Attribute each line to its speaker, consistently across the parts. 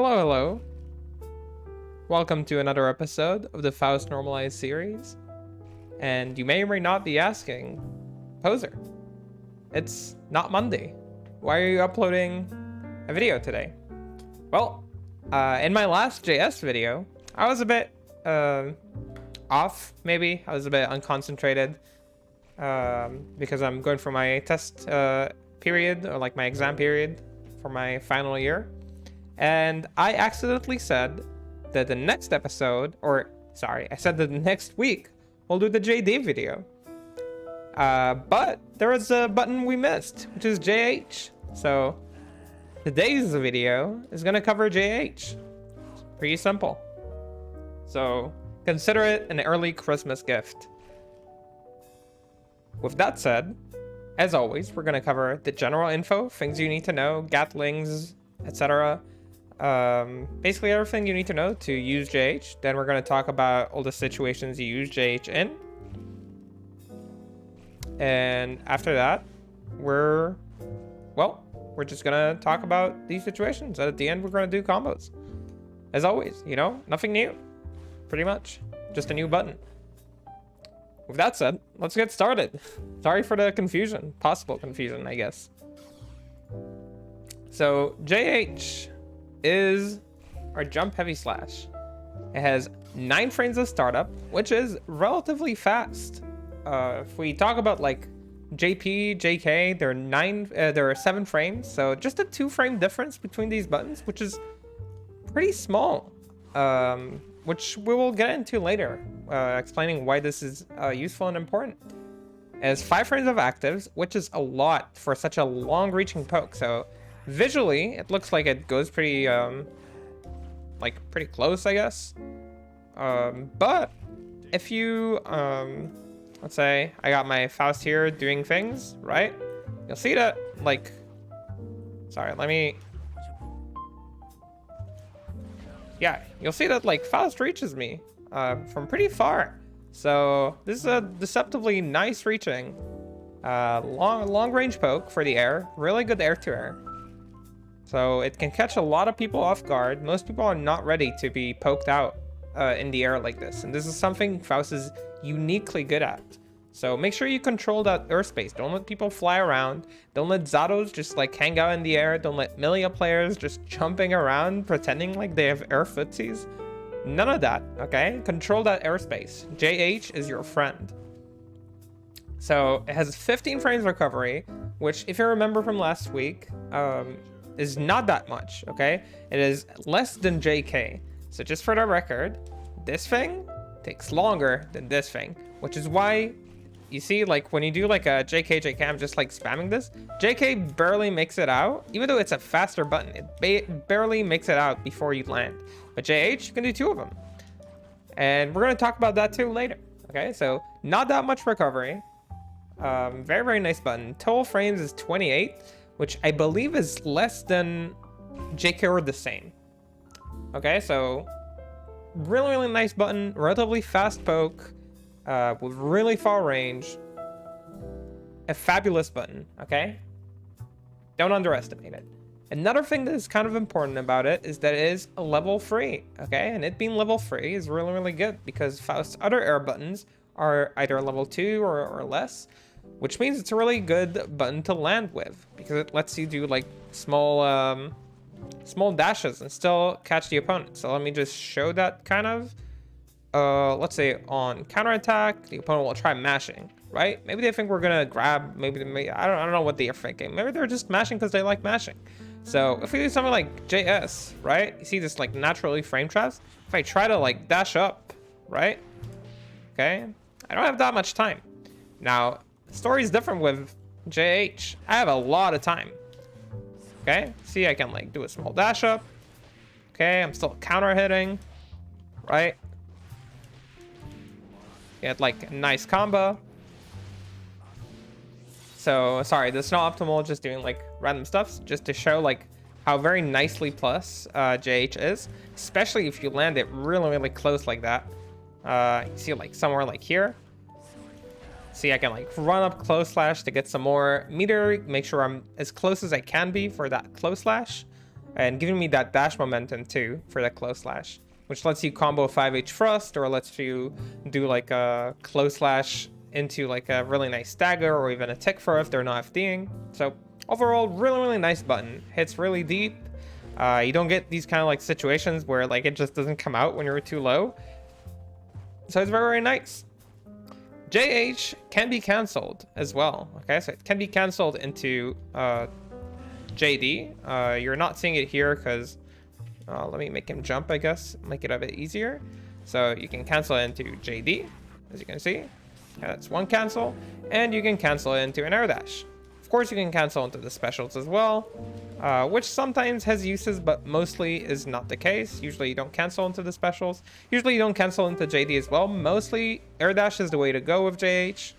Speaker 1: Hello, hello. Welcome to another episode of the Faust Normalized series. And you may or may not be asking, Poser, it's not Monday. Why are you uploading a video today? Well, in my last JS video, I was a bit off, maybe. I was a bit unconcentrated because I'm going for my test period, or like my exam period for my final year. And I accidentally said that the next episode, or sorry, I said that the next week we'll do the JD video. But there was a button we missed, which is J.H. So today's video is gonna cover J.H. It's pretty simple. So consider it an early Christmas gift. With that said, as always, we're gonna cover the general info, things you need to know, gatlings, etc. Basically everything you need to know to use J.H. Then we're going to talk about all the situations you use J.H. in. And after that, we're just going to talk about these situations. And at the end, we're going to do combos. As always, you know, nothing new. Pretty much. Just a new button. With that said, let's get started. Sorry for the confusion. Possible confusion, I guess. So, J.H. is our jump heavy slash. It has 9 frames of startup, which is relatively fast. If we talk about like JP, JK, there are 7 frames, so just a 2-frame difference between these buttons, which is pretty small. Which we will get into later, explaining why this is useful and important. It has 5 frames of actives, which is a lot for such a long-reaching poke. So visually, it looks like it goes pretty, pretty close, I guess. But if you, let's say I got my Faust here doing things, right? You'll see that, like, sorry, yeah, you'll see that, like, Faust reaches me from pretty far. So this is a deceptively nice reaching, long range poke for the air. Really good air to air. So it can catch a lot of people off guard. Most people are not ready to be poked out in the air like this. And this is something Faust is uniquely good at. So make sure you control that airspace. Don't let people fly around. Don't let Zados just like hang out in the air. Don't let Milia players just jumping around pretending like they have air footsies. None of that, okay? Control that airspace. J.H. is your friend. So it has 15 frames recovery, which if you remember from last week, is not that much, okay? It is less than JK. So just for the record, this thing takes longer than this thing, which is why you see, like, when you do like a JK, I'm just like spamming this. JK barely makes it out, even though it's a faster button. It barely makes it out before you land. But JH, you can do 2 of them. And we're going to talk about that too later, okay? So not that much recovery. Very, very nice button. Total frames is 28, which I believe is less than JK or the same. Okay, so really, really nice button. Relatively fast poke. With really far range. A fabulous button, okay? Don't underestimate it. Another thing that is kind of important about it is that it is a level 3, okay? And it being level 3 is really, really good because Faust's other air buttons are either level 2 or less, which means it's a really good button to land with because it lets you do like small dashes and still catch the opponent. So let me just show that kind of. Let's say on counterattack, the opponent will try mashing, right? Maybe they think we're gonna grab, I don't know what they're thinking. Maybe they're just mashing because they like mashing. So if we do something like JS, right? You see this like naturally frame traps. If I try to like dash up, right? Okay, I don't have that much time. Now, the story is different with JH. I have a lot of time. Okay, see, I can like do a small dash up. Okay, I'm still counter hitting, right? Get like a nice combo. So sorry, this is not optimal, just doing like random stuff just to show like how very nicely plus JH is, especially if you land it really, really close like that. You see like somewhere like here. See, I can like run up close slash to get some more meter, make sure I'm as close as I can be for that close slash. and giving me that dash momentum too for that close slash, which lets you combo 5H thrust or lets you do like a close slash into like a really nice stagger or even a tick throw if they're not FDing. So overall, really nice button. Hits really deep. You don't get these kind of like situations where like it just doesn't come out when you're too low. So it's very nice. J.H can be cancelled as well. Okay, so it can be cancelled into J.D. You're not seeing it here because let me make him jump, I guess, make it a bit easier. So you can cancel it into J.D. as you can see. Okay, that's one cancel, and you can cancel it into an air dash. Of course, you can cancel into the specials as well, which sometimes has uses, but mostly is not the case. Usually you don't cancel into the specials. Usually you don't cancel into JD as well. Mostly air dash is the way to go with JH.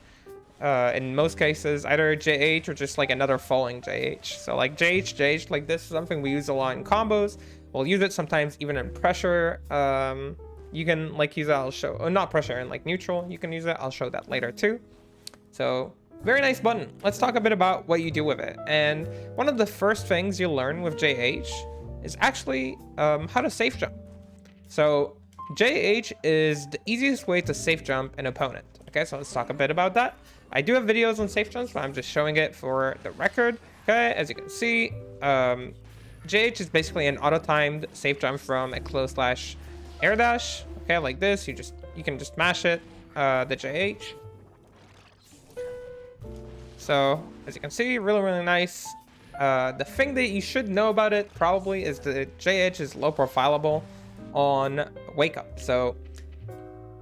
Speaker 1: In most cases, either JH or just like another falling JH. So like JH, like this is something we use a lot in combos. We'll use it sometimes even in pressure. You can like use it, I'll show, not pressure, and like neutral, you can use it. I'll show that later too. So very nice button. Let's talk a bit about what you do with it. And one of the first things you'll learn with JH is actually how to safe jump. So JH is the easiest way to safe jump an opponent. Okay, so let's talk a bit about that. I do have videos on safe jumps, but I'm just showing it for the record. Okay, as you can see, JH is basically an auto-timed safe jump from a close slash air dash. Okay, like this, you can just mash it, the JH. So as you can see, really nice. The thing that you should know about it probably is that JH is low profilable on wake up. So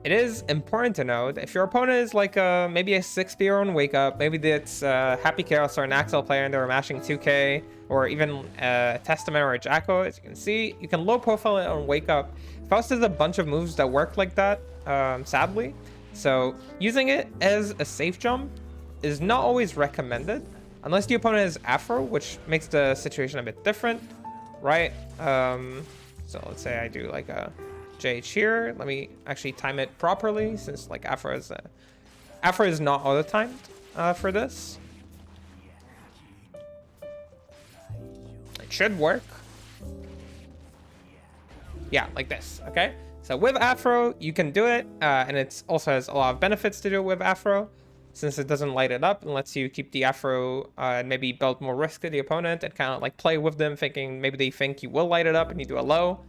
Speaker 1: it is important to know that if your opponent is like maybe a 6P on wake up, maybe it's Happy Chaos or an Axel player and they're mashing 2K, or even a Testament or a Jacko, as you can see, you can low profile it on wake up. Faust has a bunch of moves that work like that, sadly. So using it as a safe jump is not always recommended unless the opponent is Afro, which makes the situation a bit different, right? So let's say I do like a JH here. Let me actually time it properly, since like Afro is not auto timed for this. It should work. Yeah, like this. Okay. So with Afro, you can do it, and it also has a lot of benefits to do it with Afro, since it doesn't light it up and lets you keep the Afro and maybe build more risk to the opponent and kind of like play with them, thinking maybe they think you will light it up and you do a low.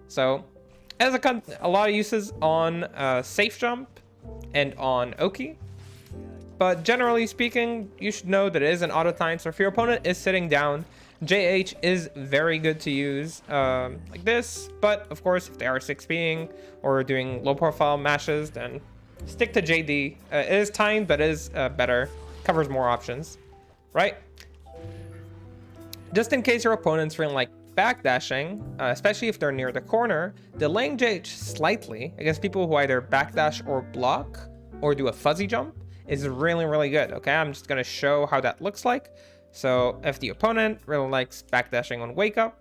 Speaker 1: So it has a lot of uses on safe jump and on Oki. But generally speaking, you should know that it is an auto time. So if your opponent is sitting down, JH is very good to use like this. But of course, if they are 6Ping or doing low profile mashes, then stick to JD. It is timed, but it is better. Covers more options, right? Just in case your opponent's feeling like backdashing, especially if they're near the corner, delaying JH slightly against people who either backdash or block or do a fuzzy jump is really good. Okay, I'm just gonna show how that looks like. So if the opponent really likes backdashing on wake up,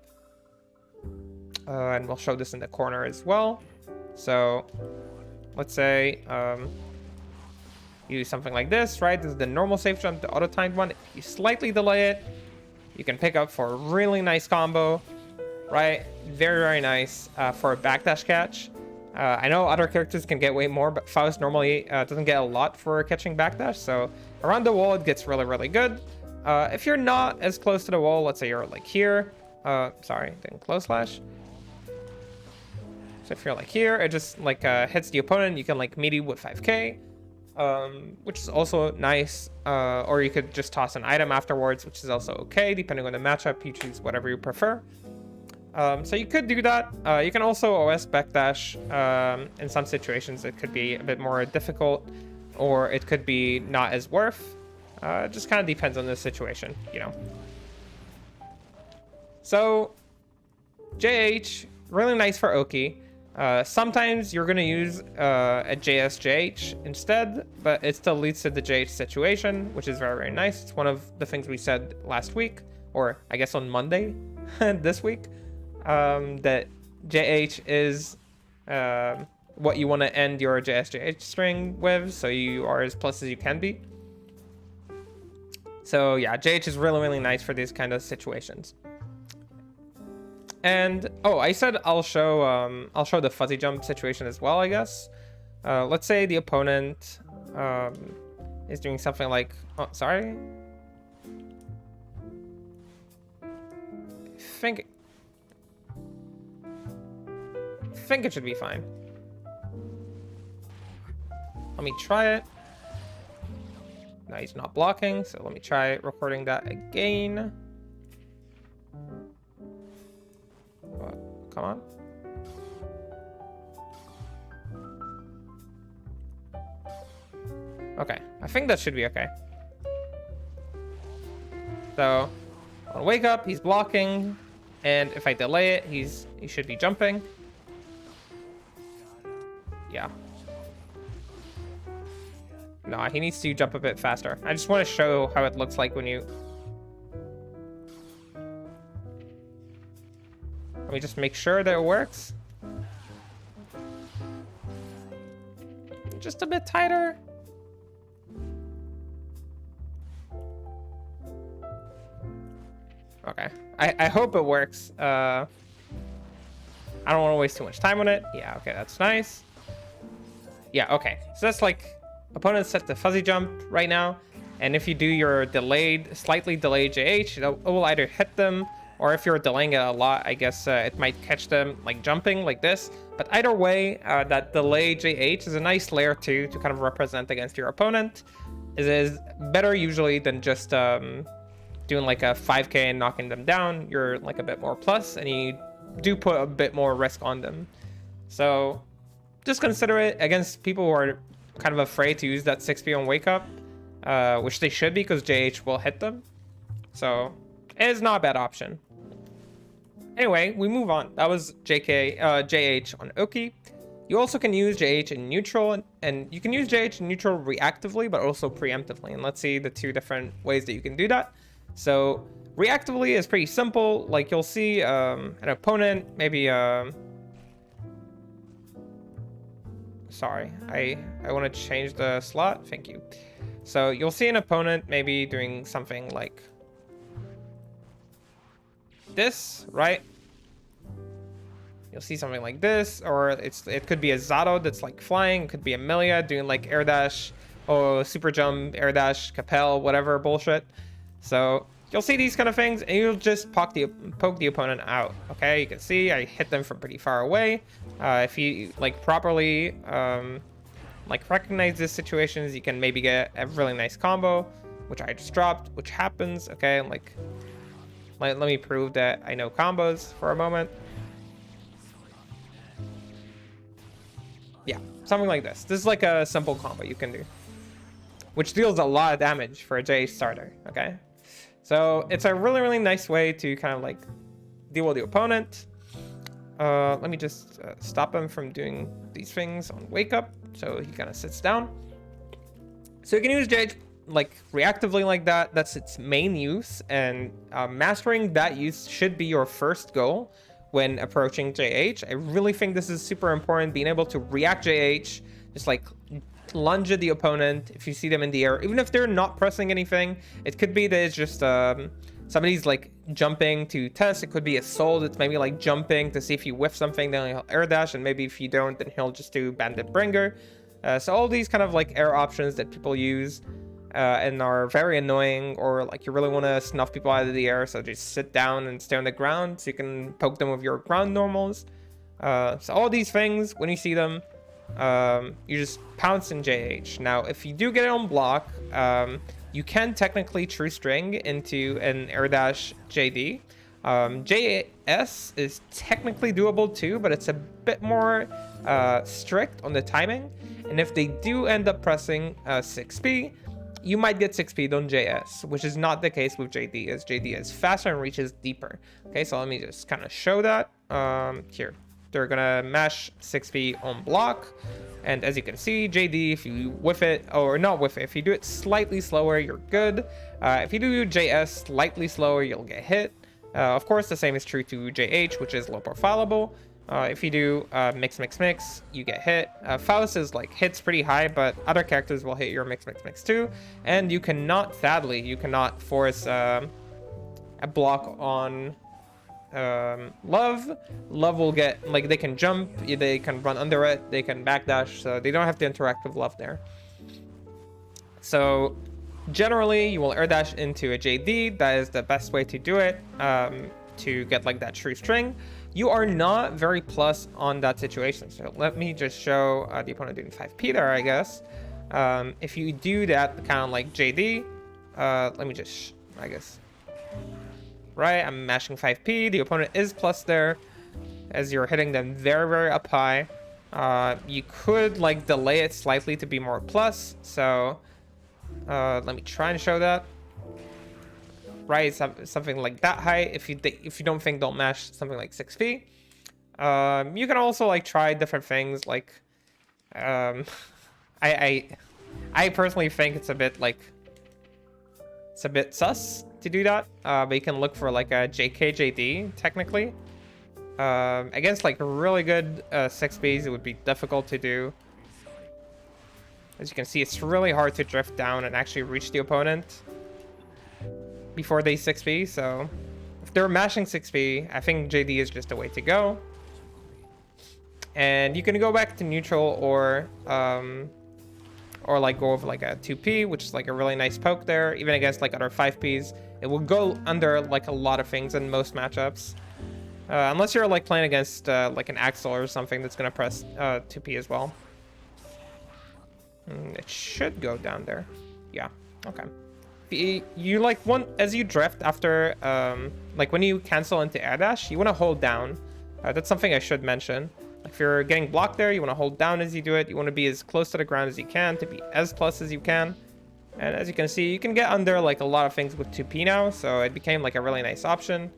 Speaker 1: and we'll show this in the corner as well. So let's say you do something like this, right? This is the normal safe jump, the auto timed one. If you slightly delay it, you can pick up for a really nice combo, right? Very nice for a backdash catch. I know other characters can get way more, but Faust normally doesn't get a lot for catching backdash. So around the wall, it gets really good. If you're not as close to the wall, let's say you're like here. Sorry, didn't close slash. So if you're like here, it just like hits the opponent. You can like melee with 5k, which is also nice. Or you could just toss an item afterwards, which is also okay, depending on the matchup. You choose whatever you prefer. So you could do that. You can also OS backdash. In some situations, it could be a bit more difficult, or it could be not as worth. It just kind of depends on the situation, you know. So JH, really nice for Oki. Sometimes you're going to use a J.H instead, but it still leads to the JH situation, which is very nice. It's one of the things we said last week, or I guess on Monday this week, that JH is what you want to end your J.H string with, so you are as plus as you can be. So yeah, JH is really nice for these kind of situations. And oh, I said I'll show the fuzzy jump situation as well, I guess. Let's say the opponent is doing something like, oh, sorry. I think it should be fine. Let me try it. No, he's not blocking, so let me try recording that again. What? Come on. Okay, I think that should be okay. So, I'll wake up, he's blocking, and if I delay it, he should be jumping. Yeah. No, he needs to jump a bit faster. I just want to show how it looks like when you... Let me just make sure that it works. Just a bit tighter. Okay. I hope it works. I don't want to waste too much time on it. Yeah, okay, that's nice. Yeah, okay. So that's like... Opponent set to fuzzy jump right now, and if you do your slightly delayed JH, it will either hit them, or if you're delaying it a lot, I guess it might catch them like jumping like this. But either way, that delayed JH is a nice layer 2 to kind of represent against your opponent. It is better usually than just doing like a 5k and knocking them down. You're like a bit more plus, and you do put a bit more risk on them. So just consider it against people who are kind of afraid to use that 6p on wake up, which they should be because JH will hit them. So it is not a bad option. Anyway, we move on. That was JH on Oki. You also can use JH in neutral, and you can use JH in neutral reactively, but also preemptively. And let's see the two different ways that you can do that. So reactively is pretty simple. Like you'll see an opponent, maybe... Sorry, I want to change the slot. Thank you. So you'll see an opponent maybe doing something like this, right? You'll see something like this, or it could be a Zato that's like flying. It could be a Melia doing like air dash, or super jump, air dash, Capel, whatever bullshit. So you'll see these kind of things, and you'll just poke the opponent out. Okay, you can see I hit them from pretty far away. If you like properly like recognize these situations, you can maybe get a really nice combo, which I just dropped, which happens. Okay, like let me prove that I know combos for a moment. Yeah, something like this. This is like a simple combo you can do, which deals a lot of damage for a J starter. Okay. So it's a really, really nice way to kind of like deal with the opponent. Let me just stop him from doing these things on wake up, so he kind of sits down. So you can use JH like reactively like that. That's its main use, and mastering that use should be your first goal when approaching JH. I really think this is super important, being able to react JH, just like lunge at the opponent if you see them in the air, even if they're not pressing anything. It could be that it's just somebody's like jumping to test. It could be a soul that's maybe like jumping to see if you whiff something, then he'll air dash, and maybe if you don't, then he'll just do bandit bringer. So all these kind of like air options that people use and are very annoying, or like you really want to snuff people out of the air, so just sit down and stay on the ground so you can poke them with your ground normals. So all these things, when you see them, you just pounce in JH. Now, if you do get it on block, you can technically true string into an air dash JD. JS is technically doable too, but it's a bit more strict on the timing. And if they do end up pressing 6p, you might get 6p on JS, which is not the case with JD, as JD is faster and reaches deeper. Okay, so let me just kind of show that here. They're gonna mash 6p on block, and as you can see, JD, if you whiff it, or not whiff it, if you do it slightly slower, you're good. If you do JS slightly slower, you'll get hit. Of course, the same is true to JH, which is low profilable. If you do mix, you get hit. Faust is like hits pretty high, but other characters will hit your mix too. And you cannot, sadly, you cannot force a block on Love will get, like, they can jump, they can run under it, they can backdash, so they don't have to interact with Love there. So generally you will air dash into a JD. That is the best way to do it, to get like that true string. You are not very plus on that situation, so let me just show the opponent doing 5p there, I guess. If you do that kind of like JD, let me just, I guess, right, I'm mashing 5p, the opponent is plus there as you're hitting them very, very up high. You could like delay it slightly to be more plus, so let me try and show that. Right, something like that high. If you don't think they'll mash something like 6p, you can also like try different things. Like, I personally think it's a bit sus to do that. But you can look for like a JKJD technically. Against like really good 6Bs, it would be difficult to do. As you can see, it's really hard to drift down and actually reach the opponent before they 6B. So if they're mashing 6B, I think JD is just the way to go. And you can go back to neutral or like go over like a 2P, which is like a really nice poke there. Even against like other 5Ps, it will go under like a lot of things in most matchups. Unless you're like playing against like an Axel or something that's gonna press 2P as well. It should go down there. Yeah, okay. You like as you drift after, like when you cancel into air dash, you want to hold down. That's something I should mention. If you're getting blocked there, you want to hold down as you do it. You want to be as close to the ground as you can to be as plus as you can. And as you can see, you can get under like a lot of things with 2P now, so it became like a really nice option.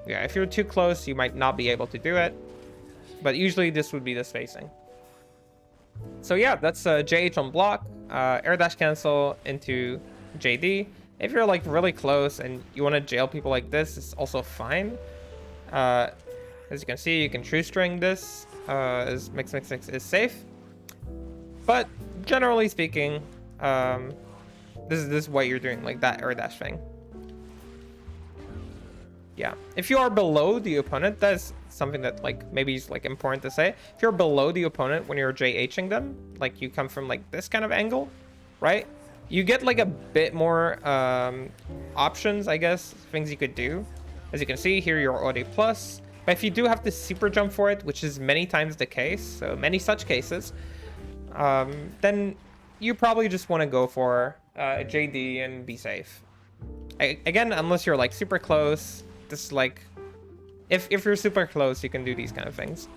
Speaker 1: Yeah, if you're too close, you might not be able to do it, but usually this would be the spacing. So yeah, that's J.H on block, air dash cancel into JD. If you're like really close and you want to jail people like this, it's also fine. As you can see, you can true string this, as mix is safe. But generally speaking, this is what you're doing, like that air dash thing. Yeah, if you are below the opponent, that's something that like maybe is like important to say. If you're below the opponent when you're J.H-ing them, like you come from like this kind of angle, right? You get like a bit more options, I guess, things you could do. As you can see here, you're already plus. But if you do have to super jump for it, which is many times the case, so many such cases, then you probably just want to go for a JD and be safe. Again, unless you're like super close, this is like, if you're super close, you can do these kind of things.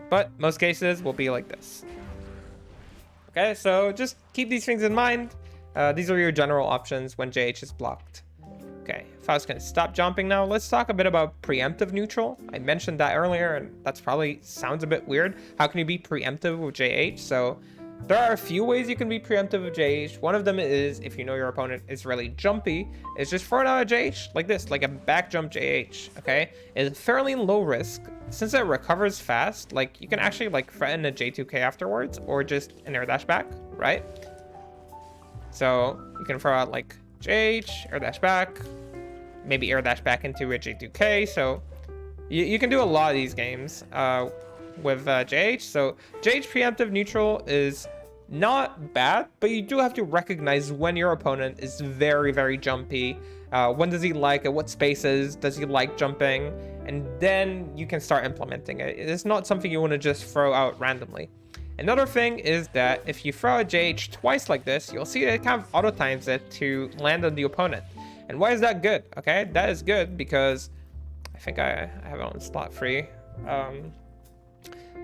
Speaker 1: But most cases will be like this. Okay, so just keep these things in mind. These are your general options when JH is blocked. Okay, Faust can stop jumping now. Let's talk a bit about preemptive neutral. I mentioned that earlier, and that's probably sounds a bit weird. How can you be preemptive with JH? So there are a few ways you can be preemptive with JH. One of them is, if you know your opponent is really jumpy, is just throw out a JH like this, like a back jump JH, okay? It's fairly low risk. Since it recovers fast, like you can actually like threaten a J2K afterwards, or just an air dash back, right? So you can throw out like JH, air dash back, maybe air dash back into a J2K. So you can do a lot of these games with JH. So JH preemptive neutral is not bad, but you do have to recognize when your opponent is very, very jumpy. When does he like it? What spaces does he like jumping? And then you can start implementing it. It's not something you want to just throw out randomly. Another thing is that if you throw a JH twice like this, you'll see that it kind of auto times it to land on the opponent. And why is that good? Okay, that is good because I think I have it on slot free.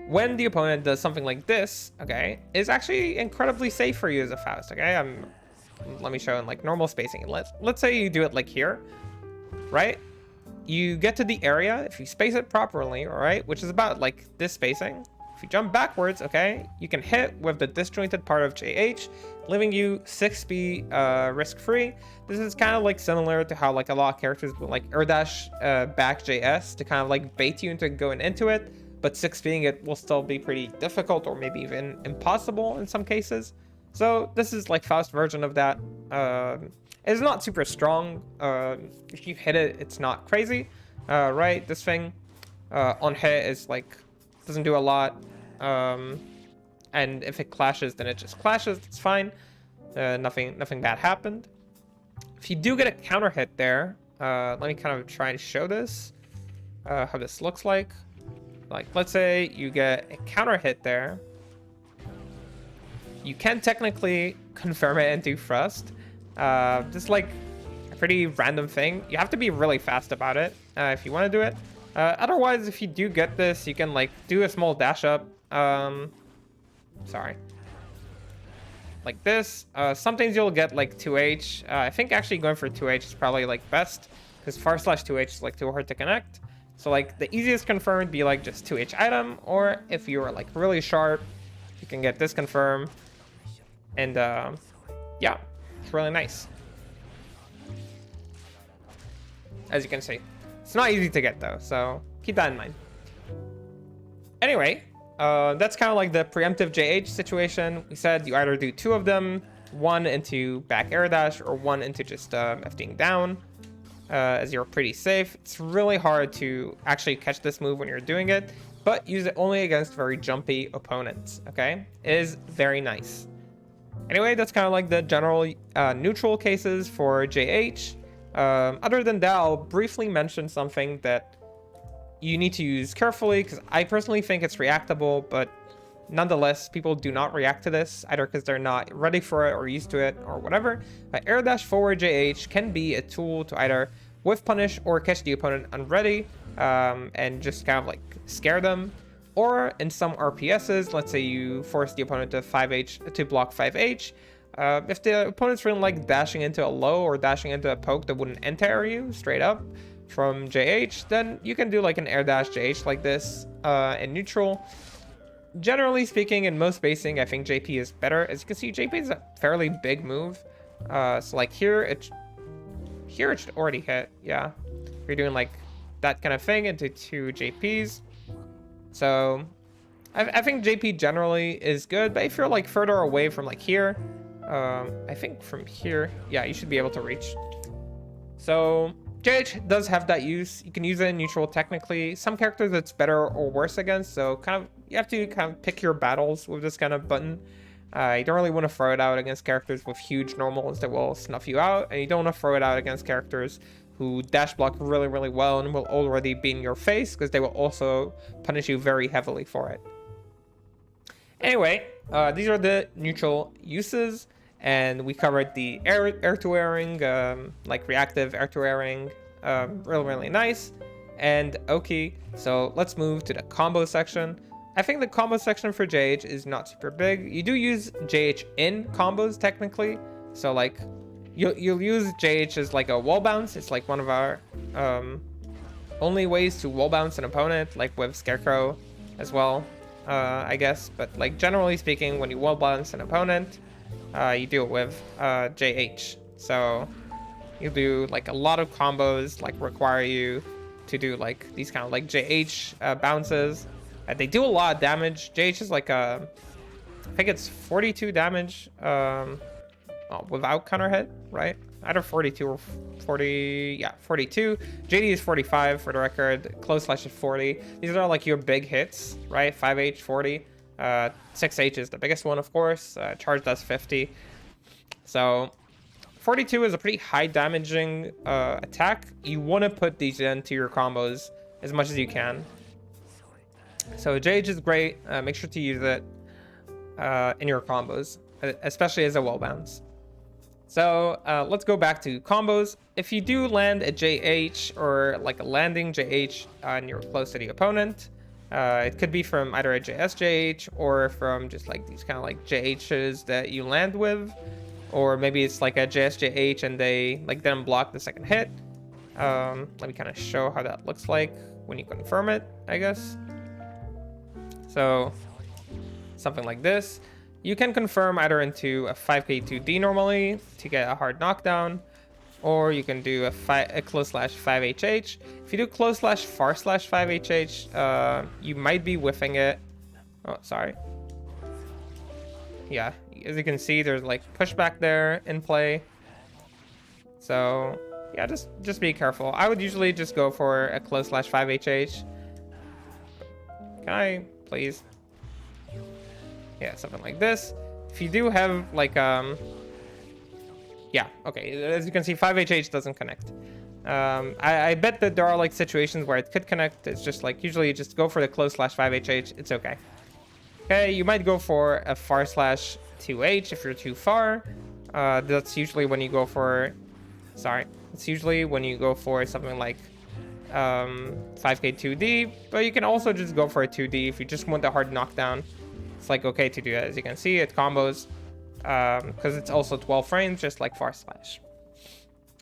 Speaker 1: When the opponent does something like this, okay, it's actually incredibly safe for you as a Faust, okay? Let me show in like normal spacing. Let's say you do it like here, right? You get to the area, if you space it properly, all right, which is about like this spacing. If you jump backwards, okay, you can hit with the disjointed part of JH, leaving you 6B risk-free. This is kind of like similar to how like a lot of characters will like air dash back JS to kind of like bait you into going into it, but 6Bing it will still be pretty difficult or maybe even impossible in some cases. So this is like Faust version of that. It's not super strong. If you hit it, it's not crazy, right? This thing on hit is like doesn't do a lot, and if it clashes, then it just clashes. It's fine. Nothing bad happened. If you do get a counter hit there, let me kind of try and show this, how this looks like. Like, let's say you get a counter hit there. You can technically confirm it and do thrust. Just like a pretty random thing. You have to be really fast about it if you want to do it. Otherwise, if you do get this, you can like do a small dash up. Sorry. Like this. Sometimes you'll get like 2H. I think actually going for 2H is probably like best because far/2H is like too hard to connect. So like the easiest confirm would be like just 2H item, or if you are like really sharp, you can get this confirm. And yeah, it's really nice. As you can see, it's not easy to get though, so keep that in mind. Anyway, that's kind of like the preemptive JH situation. We said you either do 2 of them, 1 into back air dash or 1 into just FDing down, as you're pretty safe. It's really hard to actually catch this move when you're doing it, but use it only against very jumpy opponents, okay? It is very nice. Anyway, that's kind of like the general neutral cases for JH. Other than that, I'll briefly mention something that you need to use carefully, because I personally think it's reactable, but nonetheless, people do not react to this, either because they're not ready for it or used to it or whatever. Air dash forward JH can be a tool to either whiff punish or catch the opponent unready, and just kind of like scare them. Or in some RPSs, let's say you force the opponent to 5H to block 5H. If the opponent's really like dashing into a low or dashing into a poke that wouldn't enter you straight up from JH, then you can do like an air dash JH like this in neutral. Generally speaking, in most basing, I think JP is better. As you can see, JP is a fairly big move. So like here it should already hit. Yeah, you're doing like that kind of thing into 2 JPs. So I think JP generally is good, but if you're like further away from like here, I think from here, yeah, you should be able to reach. So JH does have that use. You can use it in neutral technically. Some characters it's better or worse against, so kind of you have to kind of pick your battles with this kind of button. You don't really want to throw it out against characters with huge normals that will snuff you out, and you don't want to throw it out against characters who dash block really, really well and will already be in your face, because they will also punish you very heavily for it. Anyway, these are the neutral uses, and we covered the air-to-airing, like reactive air-to-airing, really, really nice, and Oki. So let's move to the combo section. I think the combo section for JH is not super big. You do use JH in combos technically, so like you'll use JH as like a wall bounce. It's like one of our only ways to wall bounce an opponent, like with Scarecrow as well, I guess. But like generally speaking, when you wall bounce an opponent, you do it with JH. So you do like a lot of combos like require you to do like these kind of like JH bounces. They do a lot of damage. JH is like I think it's 42 damage without counter hit, right? Either 42 or 40. Yeah, 42. JD is 45 for the record. Close slash is 40. These are like your big hits, right? 5H, 40. 6H is the biggest one, of course. Charge does 50. So 42 is a pretty high damaging attack. You want to put these into your combos as much as you can. So JH is great. Make sure to use it in your combos, especially as a wall bounce. So let's go back to combos. If you do land a JH or like a landing JH and you're close to the opponent, it could be from either a J.H. or from just like these kind of like JHs that you land with, or maybe it's like a J.H. and they like didn't block the second hit. Let me kind of show how that looks like when you confirm it, I guess. So something like this. You can confirm either into a 5k2d normally to get a hard knockdown, or you can do a close slash 5hh. If you do close slash far slash 5hh, you might be whiffing it. Oh, sorry. Yeah, as you can see, there's like pushback there in play. So yeah, just be careful. I would usually just go for a close slash 5HH. Can I please? Yeah, something like this. If you do have like yeah, okay, as you can see 5HH doesn't connect. I bet that there are like situations where it could connect. It's just like usually you just go for the close slash 5HH. It's okay. Okay, you might go for a far slash 2H if you're too far. That's usually when you go for, sorry, it's usually when you go for something like 5K 2D, but you can also just go for a 2D if you just want the hard knockdown. It's like okay to do that. As you can see, it combos because it's also 12 frames, just like far slash.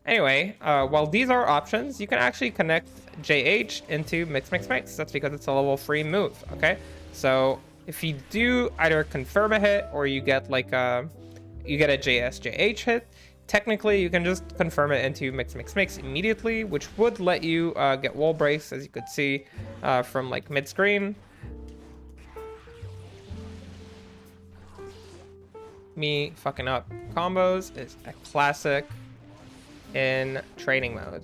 Speaker 1: Anyway, while these are options, you can actually connect JH into mix mix mix. That's because it's a level 3 move. Okay, so if you do either confirm a hit or you get like you get a J.H hit, technically you can just confirm it into mix mix mix immediately, which would let you get wall breaks, as you could see from like mid screen. Me fucking up combos is a classic in training mode.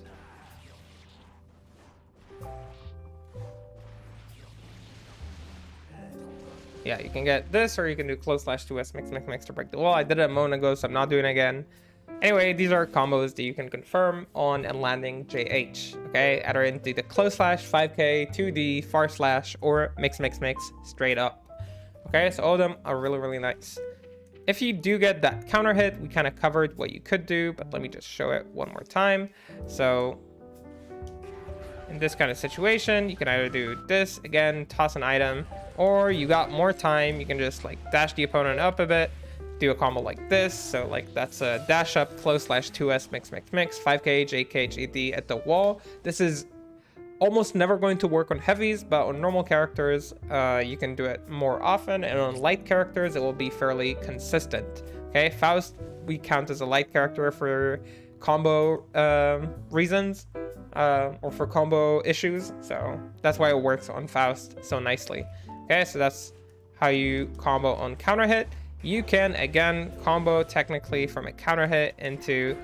Speaker 1: Yeah, you can get this, or you can do close slash 2S mix mix mix to break the wall. I did it a moment ago, so I'm not doing it again. Anyway, these are combos that you can confirm on and landing JH. Okay, either into the close slash, 5K, 2D, far slash, or mix mix mix straight up. Okay, so all of them are really, really nice. If you do get that counter hit, we kind of covered what you could do, but let me just show it one more time. So in this kind of situation, you can either do this again, toss an item, or you got more time, you can just like dash the opponent up a bit, do a combo like this. So like that's a dash up, close slash 2S mix mix mix, 5K, JK, JD at the wall. This is almost never going to work on heavies, but on normal characters you can do it more often, and on light characters it will be fairly consistent. Okay, Faust we count as a light character for combo reasons, or for combo issues, so that's why it works on Faust so nicely. Okay, so that's how you combo on counter hit. You can again combo technically from a counter hit into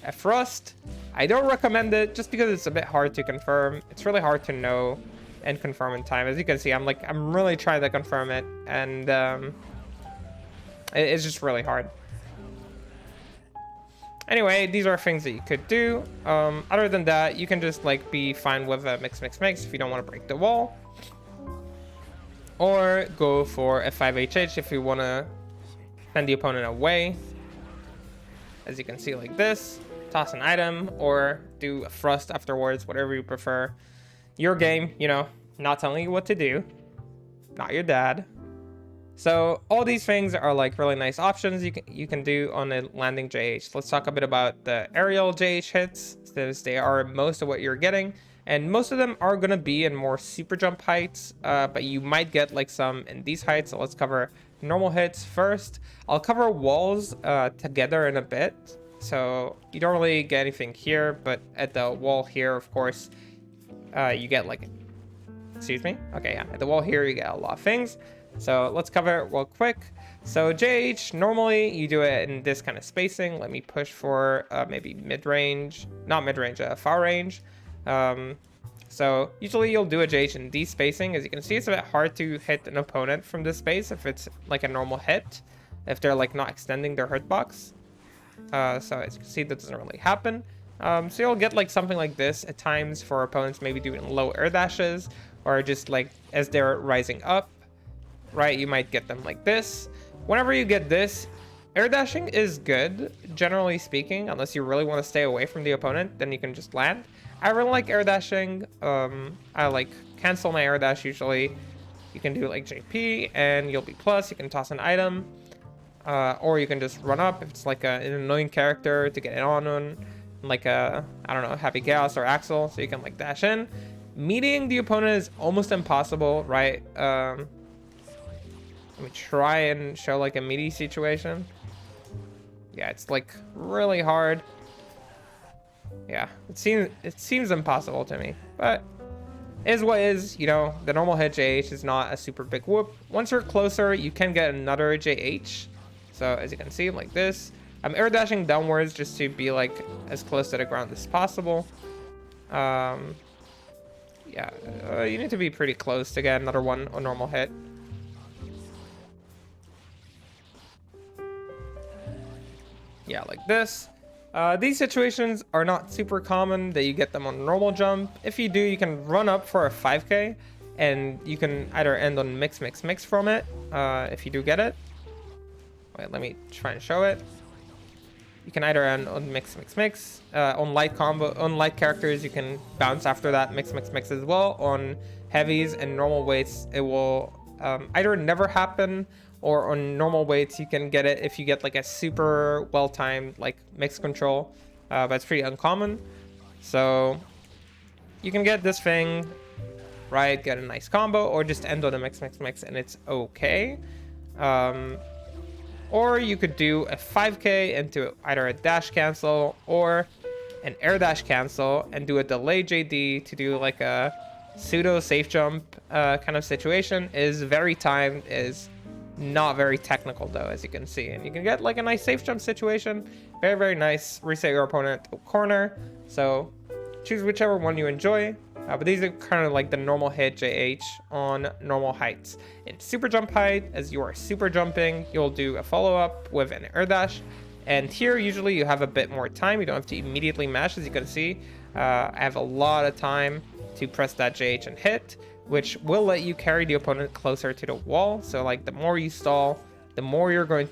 Speaker 1: a thrust. I don't recommend it just because it's a bit hard to confirm. It's really hard to know and confirm in time. As you can see, I'm really trying to confirm it, and it's just really hard. Anyway, these are things that you could do. Other than that, you can just like be fine with a mix mix mix if you don't want to break the wall, or go for a 5HH if you want to send the opponent away. As you can see, like this. Toss an item or do a thrust afterwards, whatever you prefer. Your game, you know, not telling you what to do. Not your dad. So all these things are like really nice options you can do on a landing JH. Let's talk a bit about the aerial JH hits, since they are most of what you're getting. And most of them are going to be in more super jump heights, but you might get like some in these heights. So let's cover normal hits first. I'll cover walls together in a bit. So you don't really get anything here, but at the wall here, of course, you get like, excuse me? Okay, yeah, at the wall here, you get a lot of things. So let's cover it real quick. So JH, normally you do it in this kind of spacing. Let me push for maybe mid-range, not mid-range, far range. So usually you'll do a JH in D spacing. As you can see, it's a bit hard to hit an opponent from this space if it's like a normal hit, if they're like not extending their hitbox. So as you can see, that doesn't really happen. So you'll get like something like this at times for opponents maybe doing low air dashes, or just like as they're rising up, right? You might get them like this. Whenever you get this, air dashing is good, generally speaking, unless you really want to stay away from the opponent, then you can just land. I really like air dashing. I like cancel my air dash usually. You can do like JP and you'll be plus, you can toss an item. Or you can just run up if it's like an annoying character to get it on like a, I don't know, Happy Chaos or Axel, so you can like dash in. Meeting the opponent is almost impossible, right? Let me try and show like a meaty situation. Yeah, it's like really hard. Yeah, it seems impossible to me, but is what is, you know, the normal hit JH is not a super big whoop. Once you're closer, you can get another JH. So as you can see, like this, I'm air dashing downwards just to be like as close to the ground as possible. Yeah, you need to be pretty close to get another one on normal hit. Yeah, like this. These situations are not super common that you get them on normal jump. If you do, you can run up for a 5k and you can either end on mix from it, if you do get it. Wait, let me try and show it. You can either end on mix. On light combo, on light characters, you can bounce after that mix as well. On heavies and normal weights, it will either never happen, or on normal weights, you can get it if you get like a super well-timed like mix control, but it's pretty uncommon. So you can get this thing, right, get a nice combo, or just end on a mix, and it's okay. Or you could do a 5k into either a dash cancel or an air dash cancel and do a delay JD to do like a pseudo safe jump kind of situation. Is very timed, is not very technical though, as you can see, and you can get like a nice safe jump situation. Very nice. Reset your opponent to a corner. So choose whichever one you enjoy. But these are kind of like the normal hit J.H on normal heights. In super jump height, as you are super jumping, you'll do a follow-up with an air dash. And here, usually you have a bit more time. You don't have to immediately mash, as you can see. I have a lot of time to press that J.H and hit, which will let you carry the opponent closer to the wall. So like the more you stall, the more you're going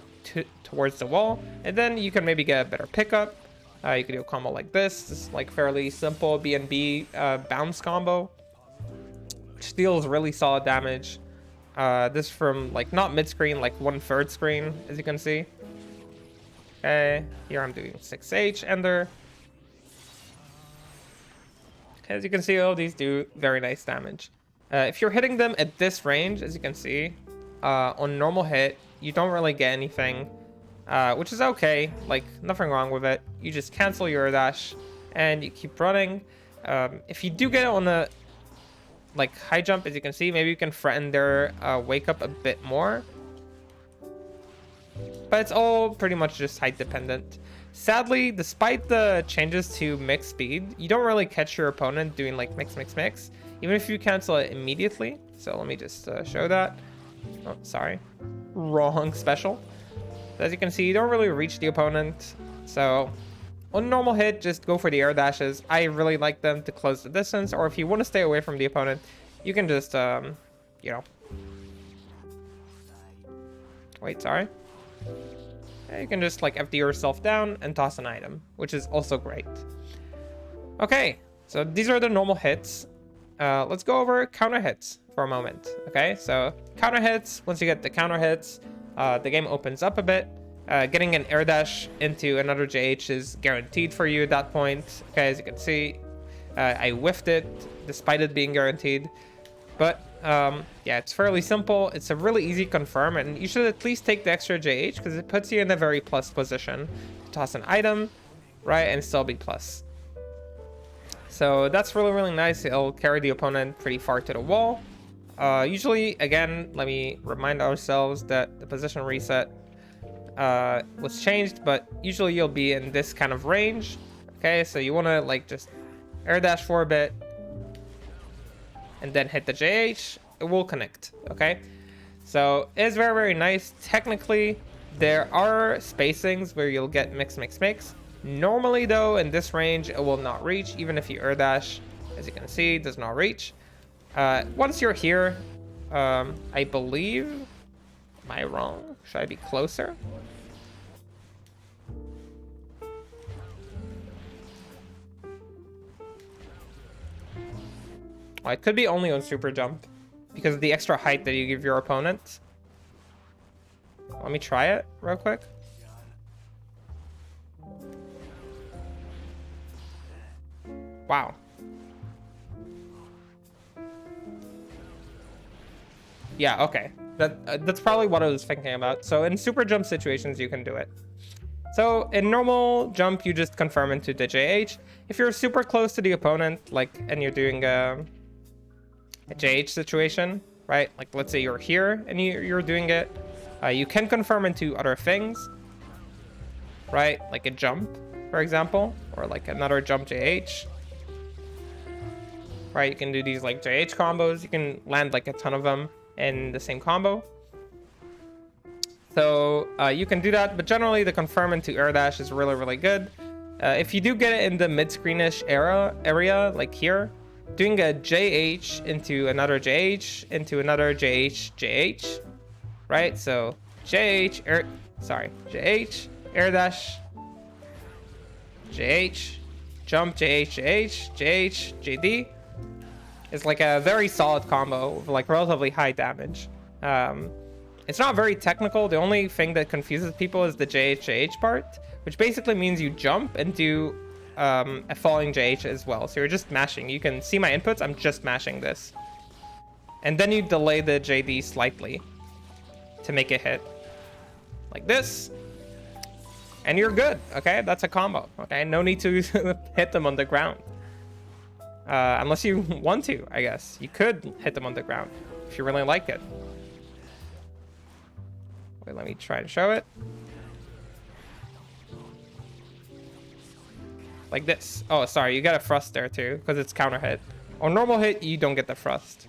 Speaker 1: towards the wall. And then you can maybe get a better pickup. You can do a combo like this. This is like fairly simple B&B bounce combo, which deals really solid damage. This from like not mid-screen, like 1/3 screen, as you can see. Okay, here I'm doing 6H ender. As you can see, all these do very nice damage. If you're hitting them at this range, as you can see, on normal hit, you don't really get anything. Which is okay, like nothing wrong with it. You just cancel your dash and you keep running. If you do get it on a like high jump, as you can see, maybe you can threaten their wake up a bit more. But it's all pretty much just height dependent. Sadly, despite the changes to mix speed, you don't really catch your opponent doing like mix, even if you cancel it immediately. So let me just show that. Oh, sorry, wrong special. As you can see, you don't really reach the opponent. So on normal hit, just go for the air dashes. I really like them to close the distance, or if you want to stay away from the opponent, you can just, you know, wait, sorry. You can just like FD yourself down and toss an item, which is also great. Okay, so these are the normal hits. Let's go over counter hits for a moment. Okay, so counter hits, once you get the counter hits, the game opens up a bit. Getting an air dash into another J.H is guaranteed for you at that point. Okay, as you can see, I whiffed it despite it being guaranteed. But yeah, it's fairly simple. It's a really easy confirm, and you should at least take the extra J.H because it puts you in a very plus position to toss an item, right, and still be plus. So that's really nice. It'll carry the opponent pretty far to the wall. Usually, again, let me remind ourselves that the position reset was changed, but usually you'll be in this kind of range. Okay, so you want to like just air dash for a bit and then hit the J.H. It will connect. Okay, so it's very nice. Technically, there are spacings where you'll get mix. Normally though, in this range, it will not reach. Even if you air dash, as you can see, it does not reach. Once you're here, I believe, am I wrong? Should I be closer? Well, it could be only on super jump because of the extra height that you give your opponent. Let me try it real quick. Wow. Yeah, okay. That's probably what I was thinking about. So in super jump situations, you can do it. So in normal jump, you just confirm into the J.H. If you're super close to the opponent, like, and you're doing a J.H situation, right? Like, let's say you're here and you're doing it. You can confirm into other things. right? Like a jump, for example, or like another jump JH. Right, you can do these like JH combos. You can land like a ton of them in the same combo. So you can do that, but generally the confirm into air dash is really, really good. If you do get it in the mid-screenish area, like here, doing a JH into another JH into another JH JH, right? So JH air dash, JH, jump JH JH, JH JD is like a very solid combo with like relatively high damage. It's not very technical. The only thing that confuses people is the JH JH part, which basically means you jump and do a falling JH as well. So you're just mashing. You can see my inputs. I'm just mashing this. And then you delay the JD slightly to make it hit. Like this. And you're good. Okay, that's a combo. Okay, no need to hit them on the ground. Unless you want to, I guess. You could hit them on the ground if you really like it. Wait, let me try and show it. Like this. Oh, sorry, you got a thrust there too, because it's counter hit. On normal hit, you don't get the thrust.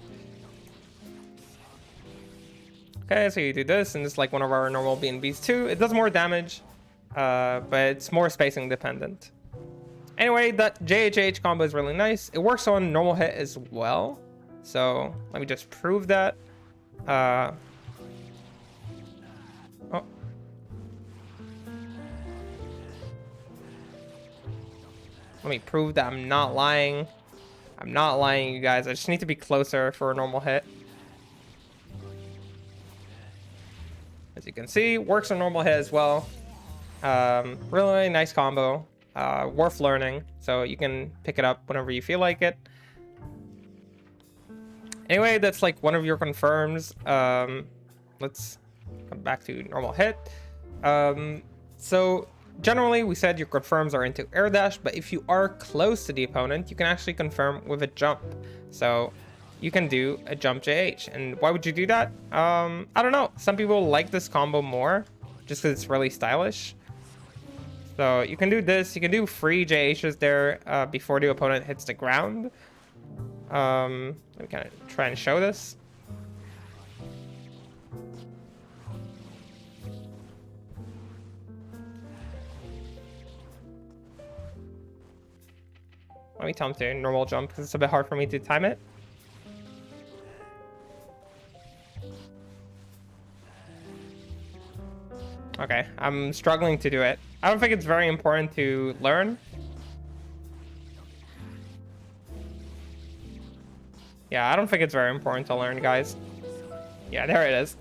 Speaker 1: Okay, so you do this, and it's like one of our normal B&Bs too. It does more damage, but it's more spacing dependent. Anyway, that J.H combo is really nice. It works on normal hit as well. So let me just prove that. Oh. Let me prove that I'm not lying. I'm not lying, you guys. I just need to be closer for a normal hit. As you can see, works on normal hit as well. Really nice combo. Worth learning, so you can pick it up whenever you feel like it. Anyway, that's like one of your confirms. Let's come back to normal hit. So generally we said your confirms are into air dash, but if you are close to the opponent, you can actually confirm with a jump. So you can do a jump JH. And why would you do that? I don't know. Some people like this combo more just because it's really stylish. So you can do this. You can do free JHs there before the opponent hits the ground. Let me kind of try and show this. Let me tell him to normal jump because it's a bit hard for me to time it. Okay, I'm struggling to do it. I don't think it's very important to learn. Yeah, I don't think it's very important to learn, guys. Yeah, there it is.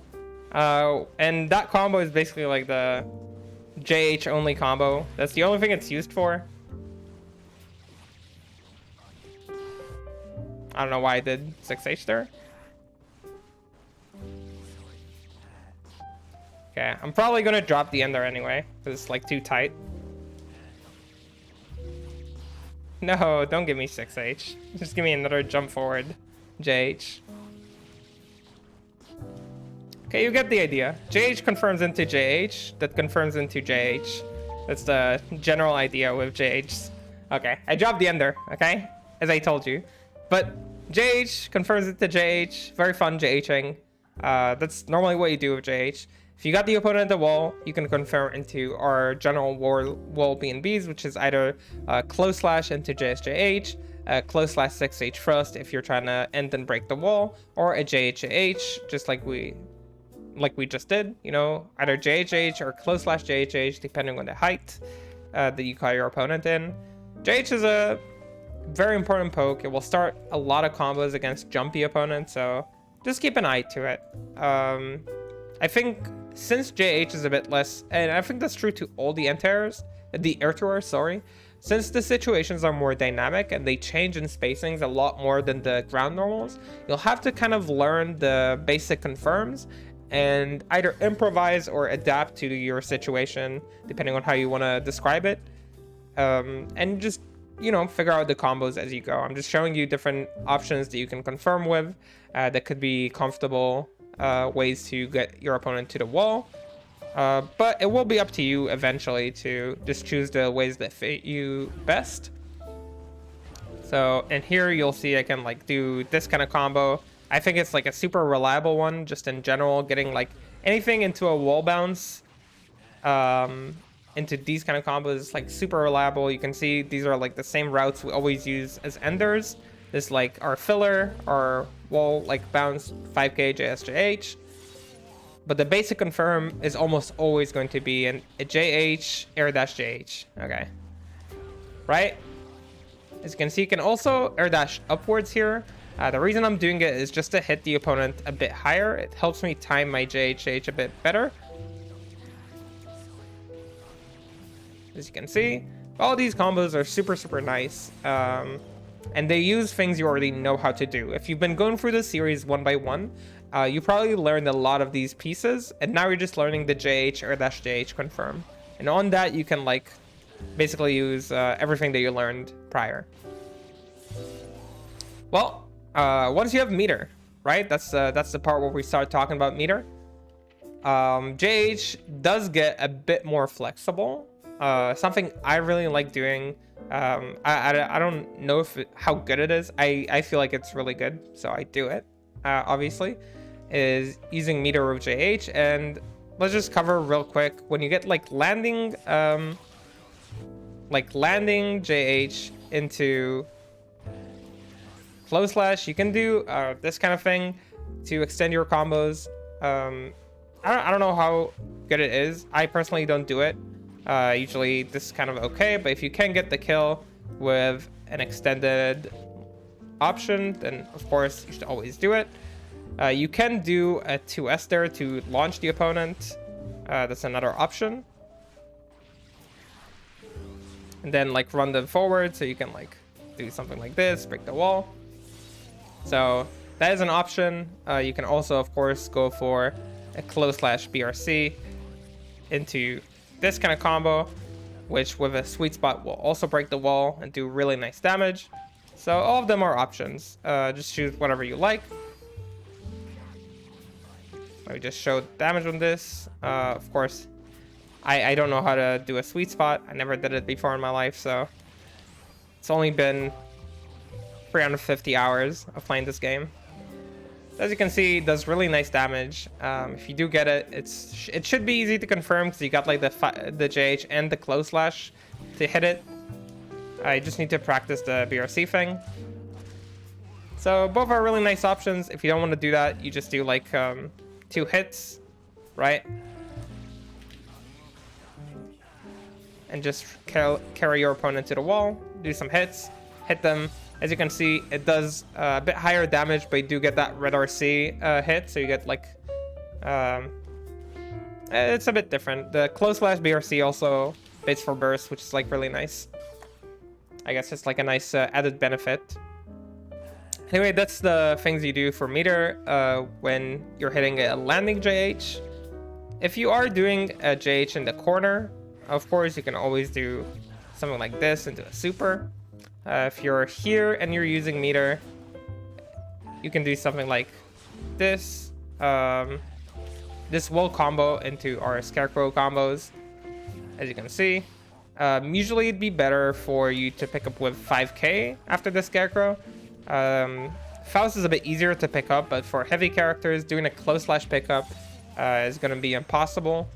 Speaker 1: And that combo is basically like the JH only combo. That's the only thing it's used for. I don't know why I did 6H there. Okay, I'm probably gonna drop the ender anyway, because it's like too tight. No, don't give me 6H. Just give me another jump forward JH. Okay, you get the idea. JH confirms into JH, that confirms into JH. That's the general idea with JH. Okay, I dropped the ender, okay? As I told you. But JH confirms into JH, very fun JHing. That's normally what you do with JH. If you got the opponent at the wall, you can confirm into our general wall B&Bs, which is either close slash into JH, close slash 6H thrust if you're trying to end and break the wall, or a JH, just like we just did, you know, either JH or close slash JH, depending on the height that you call your opponent in. JH is a very important poke. It will start a lot of combos against jumpy opponents, so just keep an eye to it. I think since JH is a bit less, and I think that's true to all the air tours, sorry, since the situations are more dynamic and they change in spacings a lot more than the ground normals, you'll have to kind of learn the basic confirms and either improvise or adapt to your situation, depending on how you want to describe it, and just, you know, figure out the combos as you go. I'm just showing you different options that you can confirm with that could be comfortable ways to get your opponent to the wall. But it will be up to you eventually to just choose the ways that fit you best. So, and here you'll see I can like do this kind of combo. I think it's like a super reliable one just in general, getting like anything into a wall bounce into these kind of combos is like super reliable. You can see these are like the same routes we always use as enders. This like our filler, our wall like bounce 5k J.H. But the basic confirm is almost always going to be a J.H Air J.H. Okay. Right? As you can see, you can also air dash upwards here. The reason I'm doing it is just to hit the opponent a bit higher. It helps me time my J.H a bit better. As you can see, all these combos are super, super nice. And they use things you already know how to do. If you've been going through the series one by one, you probably learned a lot of these pieces, and now you're just learning the J.H or J.H confirm. And on that, you can like basically use everything that you learned prior. Well, once you have meter, right? That's the part where we start talking about meter. J.H does get a bit more flexible. Something I really like doing. I don't know how good it is. I feel like it's really good, so I do it. Obviously, is using meter with J.H, and let's just cover real quick. When you get like landing J.H into close slash, you can do this kind of thing to extend your combos. I don't know how good it is. I personally don't do it. Usually this is kind of okay, but if you can get the kill with an extended option, then of course you should always do it. You can do a 2S there to launch the opponent. That's another option. And then like run them forward, so you can like do something like this, break the wall. So that is an option. You can also of course go for a close slash BRC into this kind of combo, which with a sweet spot will also break the wall and do really nice damage. So all of them are options. Just choose whatever you like. Let me just show damage on this. Of course, I don't know how to do a sweet spot. I never did it before in my life, so it's only been 350 hours of playing this game. As you can see, it does really nice damage. If you do get it, it should be easy to confirm because you got like the J.H and the close slash to hit it. I just need to practice the BRC thing. So both are really nice options. If you don't want to do that, you just do like 2 hits, right? And just carry your opponent to the wall, do some hits, hit them. As you can see, it does a bit higher damage, but you do get that red RC hit, so you get like... it's a bit different. The close slash BRC also bits for burst, which is like really nice. I guess it's like a nice added benefit. Anyway, that's the things you do for meter when you're hitting a landing J.H. If you are doing a J.H in the corner, of course, you can always do something like this into a super. If you're here and you're using meter, you can do something like this. This will combo into our scarecrow combos, as you can see. Usually it'd be better for you to pick up with 5k after the scarecrow. Faust is a bit easier to pick up, but for heavy characters, doing a close slash pickup is going to be impossible.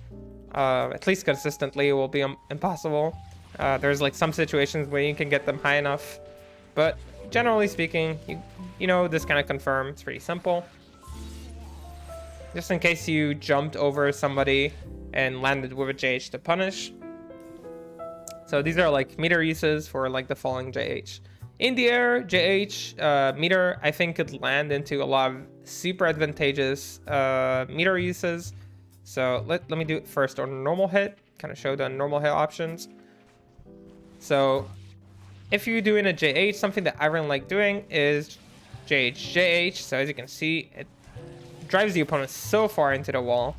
Speaker 1: At least consistently, it will be impossible. There's like some situations where you can get them high enough, but generally speaking, you know this kind of confirm. It's pretty simple. Just in case you jumped over somebody and landed with a J.H to punish. So these are like meter uses for like the following J.H. In the air, J.H meter I think could land into a lot of super advantageous meter uses. So let me do it first on normal hit, kind of show the normal hit options. So if you're doing a J.H, something that I really like doing is J.H J.H. So as you can see, it drives the opponent so far into the wall.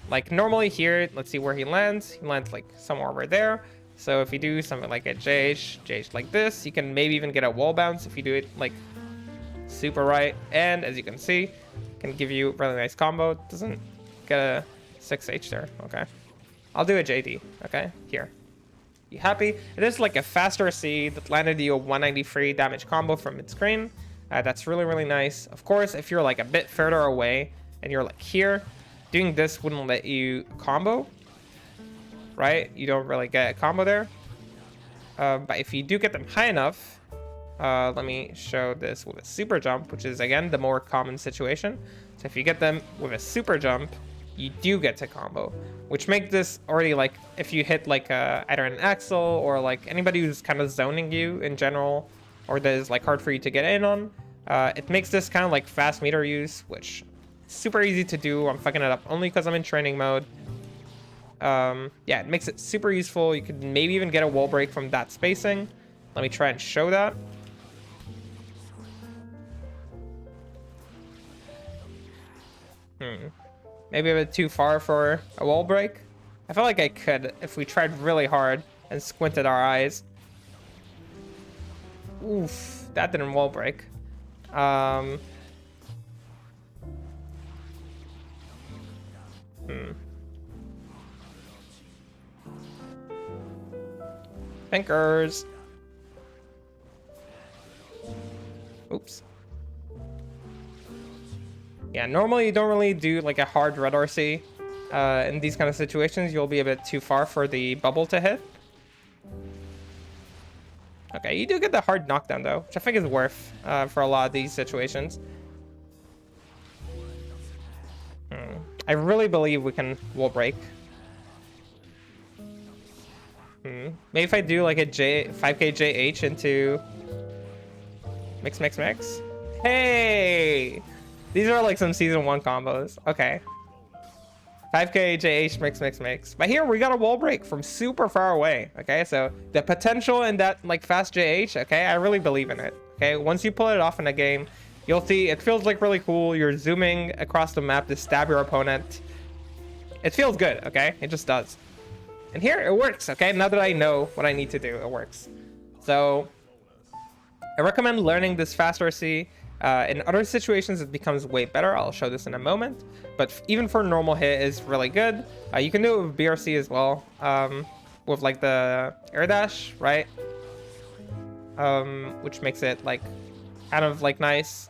Speaker 1: Like normally here, let's see where he lands. He lands like somewhere over there. So if you do something like a J.H like this, you can maybe even get a wall bounce if you do it like super right. And as you can see, can give you a really nice combo. Doesn't get 6H there. Okay. I'll do a JD. Okay. Here. You happy? It is like a Fast RC that landed you a 193 damage combo from mid-screen. That's really, really nice. Of course, if you're like a bit further away and you're like here, doing this wouldn't let you combo, right? You don't really get a combo there. But if you do get them high enough, let me show this with a super jump, which is again the more common situation. So if you get them with a super jump, you do get to combo, which makes this already like if you hit like either an axle or like anybody who's kind of zoning you in general, or that is like hard for you to get in on, it makes this kind of like fast meter use, which is super easy to do. I'm fucking it up only because I'm in training mode. Yeah, it makes it super useful. You could maybe even get a wall break from that spacing. Let me try and show that. Maybe a bit too far for a wall break. I feel like I could if we tried really hard and squinted our eyes. Oof, that didn't wall break. Thinkers. Oops. Yeah, normally you don't really do like a hard red RC. In these kind of situations, you'll be a bit too far for the bubble to hit. Okay, you do get the hard knockdown though, which I think is worth for a lot of these situations. I really believe we can wall break. Maybe if I do like a 5K J.H into mix. Hey! These are like some season 1 combos. Okay. 5K J.H mix. But here we got a wall break from super far away. Okay, so the potential in that like fast J.H, okay, I really believe in it. Okay, once you pull it off in a game, you'll see it feels like really cool. You're zooming across the map to stab your opponent. It feels good, okay? It just does. And here it works, okay? Now that I know what I need to do, it works. So I recommend learning this Fast RC. In other situations, it becomes way better. I'll show this in a moment. But even for normal hit, is really good. You can do it with BRC as well, with like the air dash, right? Which makes it like kind of like nice.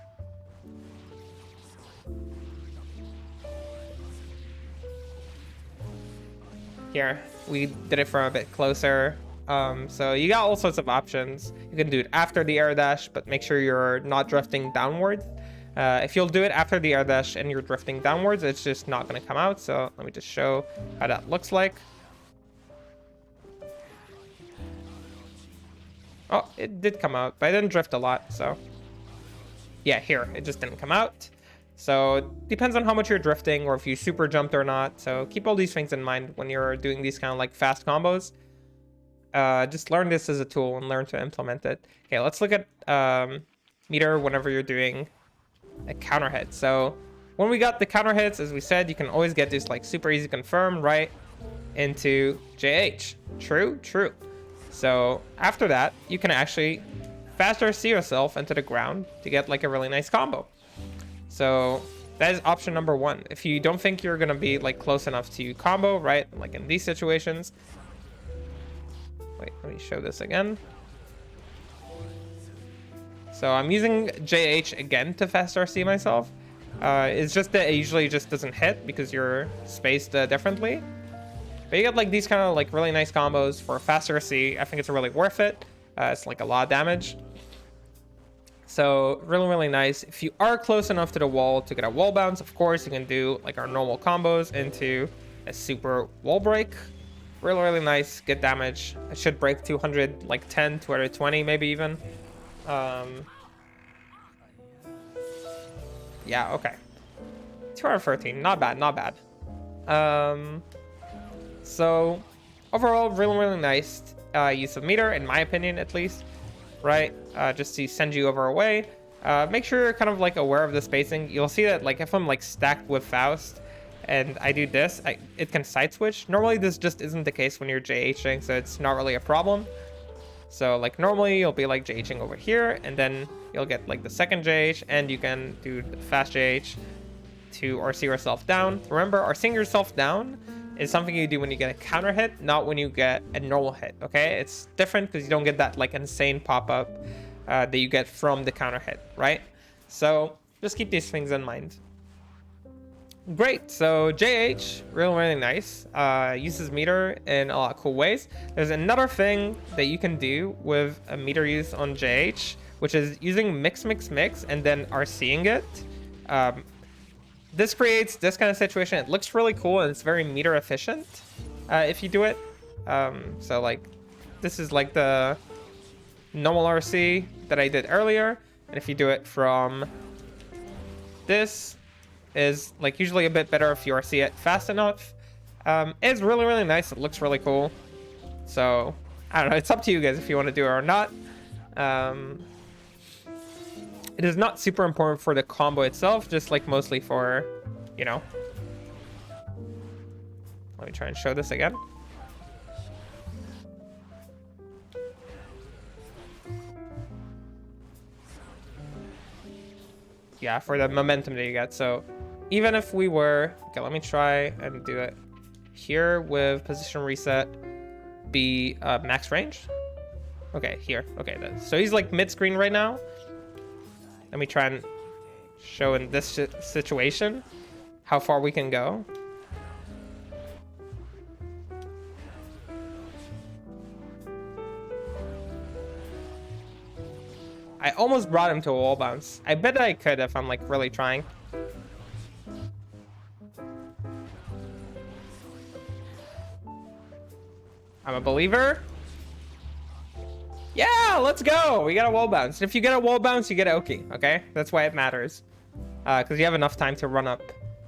Speaker 1: Here, we did it from a bit closer. So you got all sorts of options. You can do it after the air dash, but make sure you're not drifting downwards. If you'll do it after the air dash and you're drifting downwards, it's just not going to come out. So let me just show how that looks like. Oh, it did come out, but I didn't drift a lot. So yeah, here, it just didn't come out. So it depends on how much you're drifting or if you super jumped or not. So keep all these things in mind when you're doing these kind of like fast combos. Just learn this as a tool and learn to implement it. Okay, let's look at meter whenever you're doing a counter hit. So when we got the counter hits, as we said, you can always get this like super easy confirm right into J.H. True. So after that, you can actually fast RC yourself into the ground to get like a really nice combo. So that is option number 1. If you don't think you're gonna be like close enough to combo, right? Like in these situations. Wait, let me show this again. So I'm using J.H again to fast RC myself. It's just that it usually just doesn't hit because you're spaced differently. But you get like these kind of like really nice combos for fast RC. I think it's really worth it. It's like a lot of damage. So really nice. If you are close enough to the wall to get a wall bounce, of course, you can do like our normal combos into a super wall break. Really nice. Get damage. I should break 200, like 10, 220 maybe even. Yeah, okay. 213, not bad. So overall, really nice use of meter, in my opinion at least. Right, just to send you over away. Make sure you're kind of like aware of the spacing. You'll see that like if I'm like stacked with Faust and I do this, it can side switch. Normally this just isn't the case when you're J.H.ing, so it's not really a problem. So like normally you'll be like J.H.ing over here, and then you'll get like the second J.H, and you can do the fast J.H. to RC yourself down. Remember, RCing yourself down is something you do when you get a counter hit, not when you get a normal hit, okay? It's different because you don't get that like insane pop-up that you get from the counter hit, right? So just keep these things in mind. Great, so J.H, really nice. Uses meter in a lot of cool ways. There's another thing that you can do with a meter use on J.H, which is using mix, and then RCing it. This creates this kind of situation. It looks really cool and it's very meter efficient if you do it. So like, this is like the normal RC that I did earlier. And if you do it from this, is like usually a bit better if you RC it fast enough. It's really nice. It looks really cool. So I don't know. It's up to you guys if you want to do it or not. It is not super important for the combo itself, just like mostly for, you know. Let me try and show this again. Yeah, for the momentum that you get. So even if we were, okay, let me try and do it here with position reset, be max range. Okay, here. Okay, so he's like mid-screen right now. Let me try and show in this situation how far we can go. I almost brought him to a wall bounce. I bet I could if I'm like really trying. I'm a believer. Yeah, let's go. We got a wall bounce. If you get a wall bounce, you get Oki, okay? That's why it matters. Because you have enough time to run up.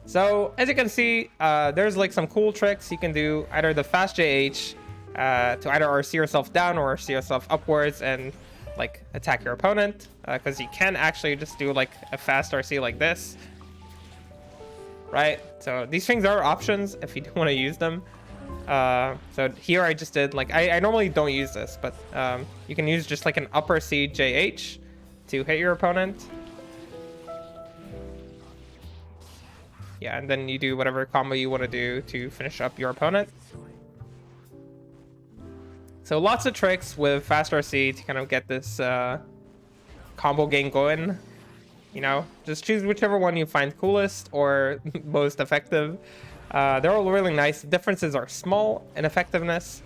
Speaker 1: So, as you can see, there's like some cool tricks you can do. Either the Fast J.H to either RC yourself down or RC yourself upwards and like attack your opponent. Because you can actually just do like a fast RC like this. Right? So, these things are options if you do want to use them. So here I just did like I normally don't use this, but you can use just like an upper C J.H to hit your opponent. Yeah, and then you do whatever combo you want to do to finish up your opponent. So lots of tricks with Fast RC to kind of get this combo game going. You know, just choose whichever one you find coolest or most effective. They're all really nice. The differences are small in effectiveness,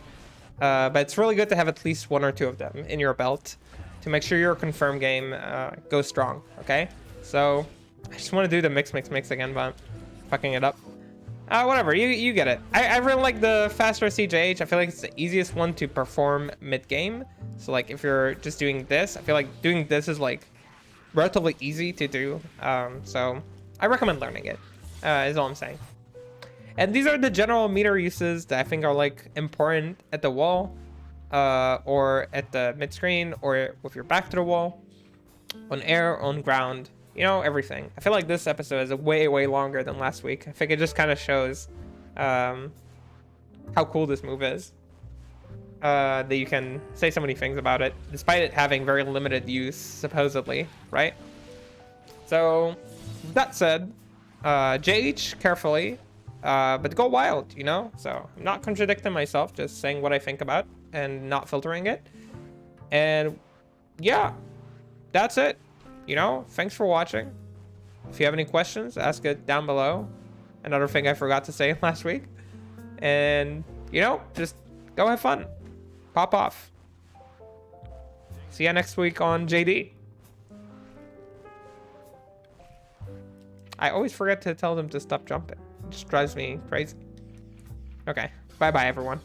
Speaker 1: but it's really good to have at least one or two of them in your belt to make sure your confirm game goes strong, okay? So I just want to do the mix again, but I'm fucking it up. Whatever, you get it. I really like the Fast RC J.H. I feel like it's the easiest one to perform mid-game. So like if you're just doing this, I feel like doing this is like relatively easy to do. So I recommend learning it, is all I'm saying. And these are the general meter uses that I think are like important at the wall, or at the mid screen, or with your back to the wall, on air, on ground, you know, everything. I feel like this episode is way longer than last week. I think it just kind of shows how cool this move is. That you can say so many things about it, despite it having very limited use, supposedly, right? So, that said, J.H. carefully. But go wild, you know? So I'm not contradicting myself, just saying what I think about and not filtering it. And yeah, that's it. You know, thanks for watching. If you have any questions, ask it down below. Another thing I forgot to say last week. And, you know, just go have fun. Pop off. See ya next week on JD. I always forget to tell them to stop jumping. It just drives me crazy. Okay. Bye-bye, everyone.